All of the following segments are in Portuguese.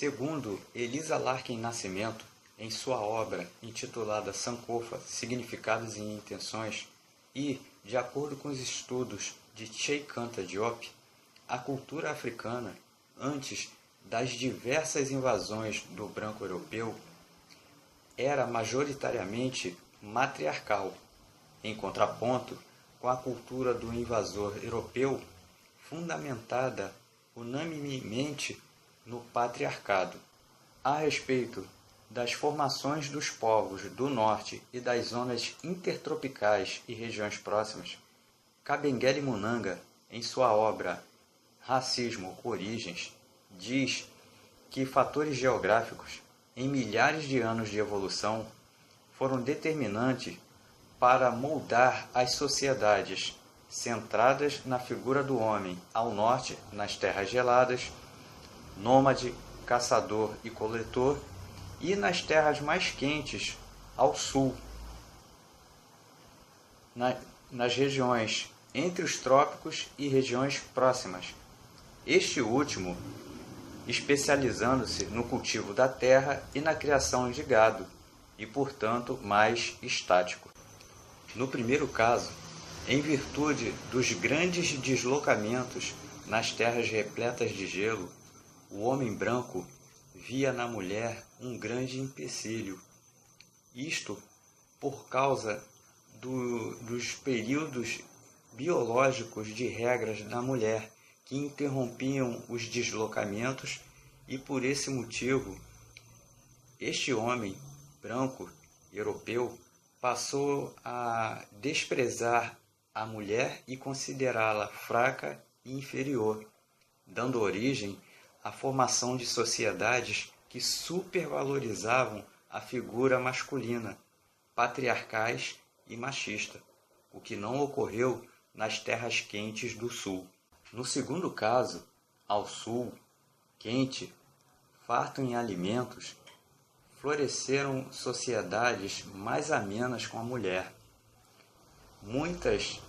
Segundo Elisa Larkin Nascimento, em sua obra intitulada Sankofa, Significados e Intenções, e, de acordo com os estudos de Cheikh Anta Diop, a cultura africana, antes das diversas invasões do branco europeu, era majoritariamente matriarcal, em contraponto com a cultura do invasor europeu, fundamentada unanimemente no patriarcado. A respeito das formações dos povos do norte e das zonas intertropicais e regiões próximas, Kabengele Munanga, em sua obra Racismo, Origens, diz que fatores geográficos, em milhares de anos de evolução, foram determinantes para moldar as sociedades centradas na figura do homem ao norte, nas terras geladas, nômade, caçador e coletor, e nas terras mais quentes ao sul, nas regiões entre os trópicos e regiões próximas. Este último especializando-se no cultivo da terra e na criação de gado, e, portanto, mais estático. No primeiro caso, em virtude dos grandes deslocamentos nas terras repletas de gelo, o homem branco via na mulher um grande empecilho. Isto por causa dos períodos biológicos de regras da mulher, que interrompiam os deslocamentos, e por esse motivo este homem branco europeu passou a desprezar a mulher e considerá-la fraca e inferior, dando origem à formação de sociedades que supervalorizavam a figura masculina, patriarcais e machista, o que não ocorreu nas terras quentes do sul. No segundo caso, ao sul, quente, farto em alimentos, floresceram sociedades mais amenas com a mulher, muitas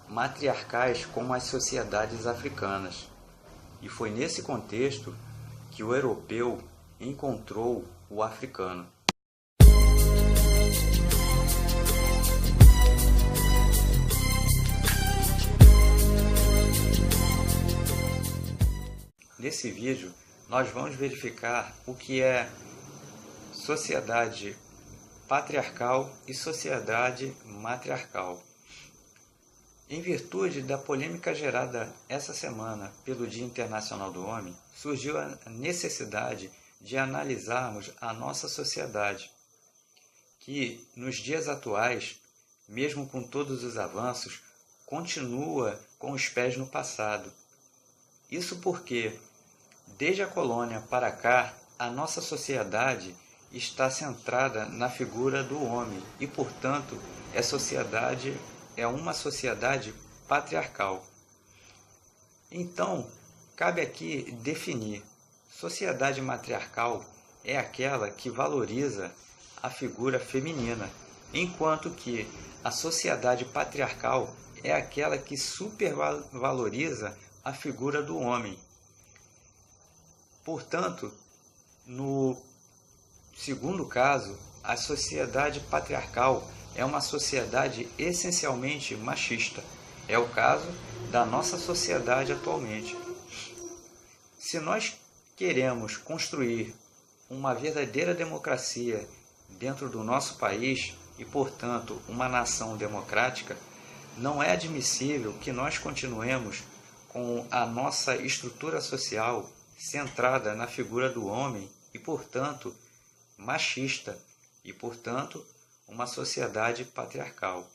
matriarcais como as sociedades africanas, e foi nesse contexto que o europeu encontrou o africano. Nesse vídeo, nós vamos verificar o que é sociedade patriarcal e sociedade matriarcal. Em virtude da polêmica gerada essa semana pelo Dia Internacional do Homem, surgiu a necessidade de analisarmos a nossa sociedade, que nos dias atuais, mesmo com todos os avanços, continua com os pés no passado. Isso porque, desde a colônia para cá, a nossa sociedade está centrada na figura do homem e, portanto, é uma sociedade patriarcal. Então, cabe aqui definir: sociedade matriarcal é aquela que valoriza a figura feminina, enquanto que a sociedade patriarcal é aquela que supervaloriza a figura do homem. Portanto, no segundo caso, a sociedade patriarcal é uma sociedade essencialmente machista. É o caso da nossa sociedade atualmente. Se nós queremos construir uma verdadeira democracia dentro do nosso país e, portanto, uma nação democrática, não é admissível que nós continuemos com a nossa estrutura social centrada na figura do homem e, portanto, machista e, portanto, uma sociedade patriarcal.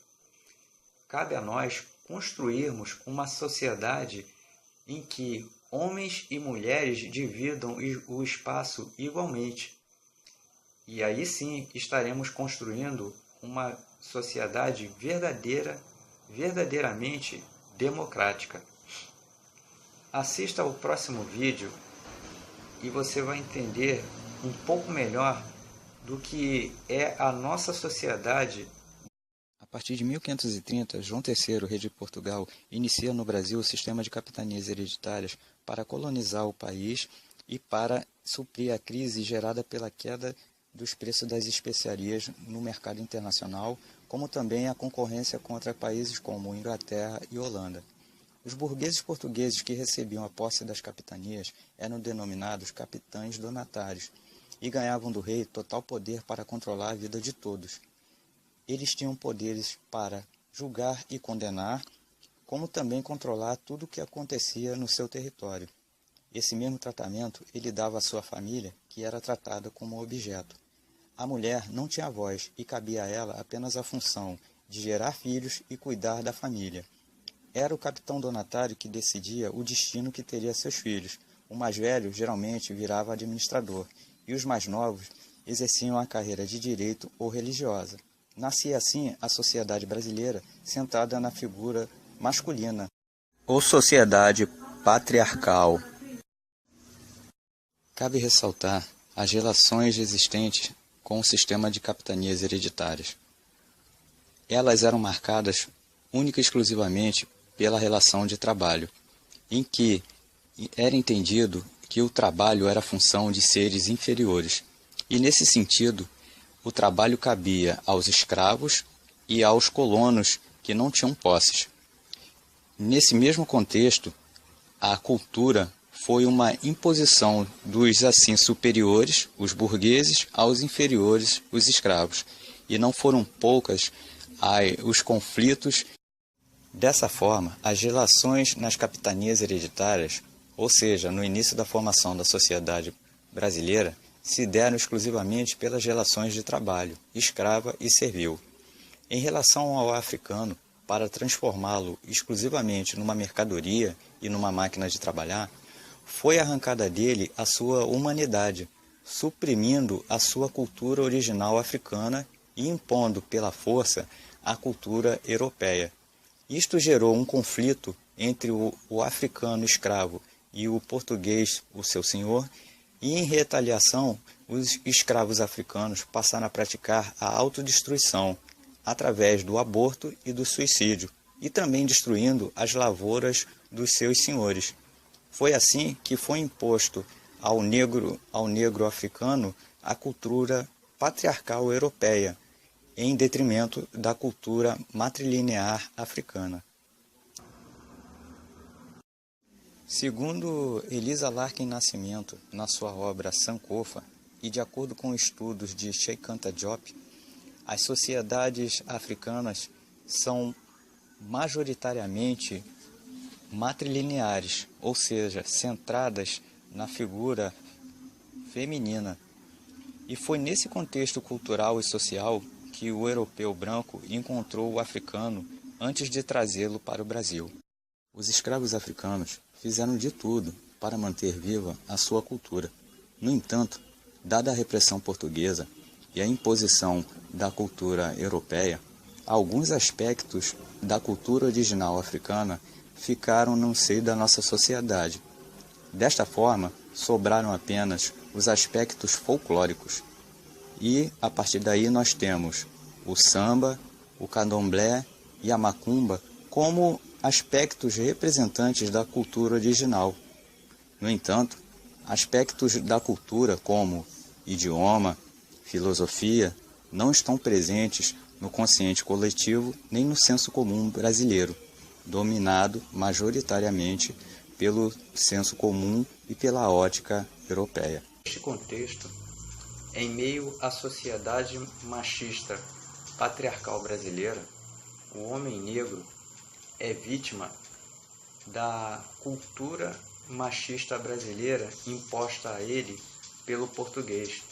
Cabe a nós construirmos uma sociedade em que homens e mulheres dividam o espaço igualmente. E aí sim estaremos construindo uma sociedade verdadeiramente democrática. Assista ao próximo vídeo e você vai entender um pouco melhor do que é a nossa sociedade. A partir de 1530, João III, rei de Portugal, inicia no Brasil o sistema de capitanias hereditárias para colonizar o país e para suprir a crise gerada pela queda dos preços das especiarias no mercado internacional, como também a concorrência contra países como Inglaterra e Holanda. Os burgueses portugueses que recebiam a posse das capitanias eram denominados capitães donatários e ganhavam do rei total poder para controlar a vida de todos. Eles tinham poderes para julgar e condenar, como também controlar tudo o que acontecia no seu território. Esse mesmo tratamento ele dava à sua família, que era tratada como objeto. A mulher não tinha voz e cabia a ela apenas a função de gerar filhos e cuidar da família. Era o capitão donatário que decidia o destino que teria seus filhos. O mais velho geralmente virava administrador e os mais novos exerciam a carreira de direito ou religiosa. Nascia assim a sociedade brasileira centrada na figura masculina, ou sociedade patriarcal. Cabe ressaltar as relações existentes com o sistema de capitanias hereditárias. Elas eram marcadas única e exclusivamente pela relação de trabalho, em que era entendido que o trabalho era função de seres inferiores, e nesse sentido, o trabalho cabia aos escravos e aos colonos que não tinham posses. Nesse mesmo contexto, a cultura foi uma imposição dos assim superiores, os burgueses, aos inferiores, os escravos, e não foram poucas os conflitos. Dessa forma, as relações nas capitanias hereditárias, ou seja, no início da formação da sociedade brasileira, se deram exclusivamente pelas relações de trabalho, escrava e servil. Em relação ao africano, para transformá-lo exclusivamente numa mercadoria e numa máquina de trabalhar, foi arrancada dele a sua humanidade, suprimindo a sua cultura original africana e impondo pela força a cultura europeia. Isto gerou um conflito entre o africano escravo e o português, o seu senhor, e em retaliação, os escravos africanos passaram a praticar a autodestruição através do aborto e do suicídio, e também destruindo as lavouras dos seus senhores. Foi assim que foi imposto ao negro africano a cultura patriarcal europeia, em detrimento da cultura matrilinear africana. Segundo Elisa Larkin Nascimento, na sua obra Sankofa, e de acordo com estudos de Cheikh Anta Diop, as sociedades africanas são majoritariamente matrilineares, ou seja, centradas na figura feminina. E foi nesse contexto cultural e social que o europeu branco encontrou o africano antes de trazê-lo para o Brasil. Os escravos africanos fizeram de tudo para manter viva a sua cultura. No entanto, dada a repressão portuguesa e a imposição da cultura europeia, alguns aspectos da cultura original africana ficaram no seio da nossa sociedade. Desta forma, sobraram apenas os aspectos folclóricos. E, a partir daí, nós temos o samba, o candomblé e a macumba como aspectos representantes da cultura original. No entanto, aspectos da cultura como idioma, filosofia, não estão presentes no consciente coletivo nem no senso comum brasileiro, dominado majoritariamente pelo senso comum e pela ótica europeia. Neste contexto, em meio à sociedade machista patriarcal brasileira, o homem negro é vítima da cultura machista brasileira imposta a ele pelo português.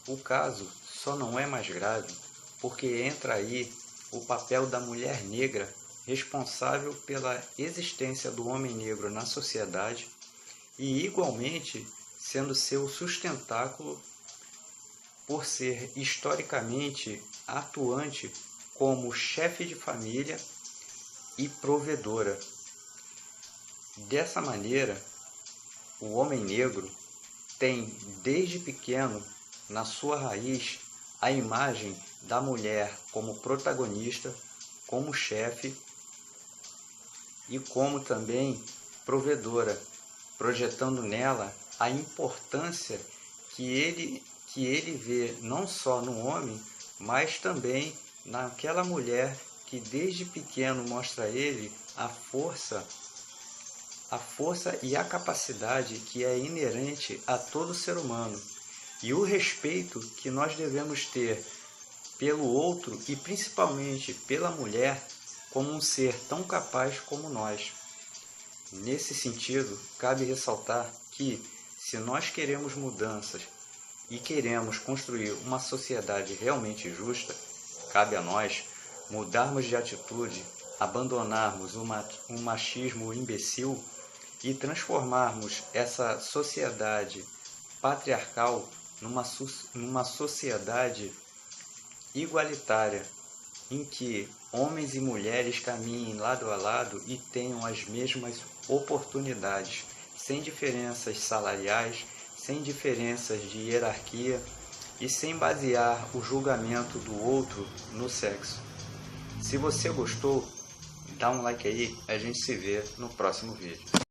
O caso só não é mais grave porque entra aí o papel da mulher negra responsável pela existência do homem negro na sociedade e, igualmente, sendo seu sustentáculo por ser historicamente atuante como chefe de família e provedora. Dessa maneira, o homem negro tem, desde pequeno, na sua raiz, a imagem da mulher como protagonista, como chefe e como também provedora, projetando nela a importância que ele vê não só no homem, mas também naquela mulher que desde pequeno mostra a ele a força e a capacidade que é inerente a todo ser humano, e o respeito que nós devemos ter pelo outro e principalmente pela mulher como um ser tão capaz como nós. Nesse sentido, cabe ressaltar que, se nós queremos mudanças e queremos construir uma sociedade realmente justa, cabe a nós mudarmos de atitude, abandonarmos um machismo imbecil e transformarmos essa sociedade patriarcal numa sociedade igualitária, em que homens e mulheres caminhem lado a lado e tenham as mesmas oportunidades, sem diferenças salariais, sem diferenças de hierarquia e sem basear o julgamento do outro no sexo. Se você gostou, dá um like aí, a gente se vê no próximo vídeo.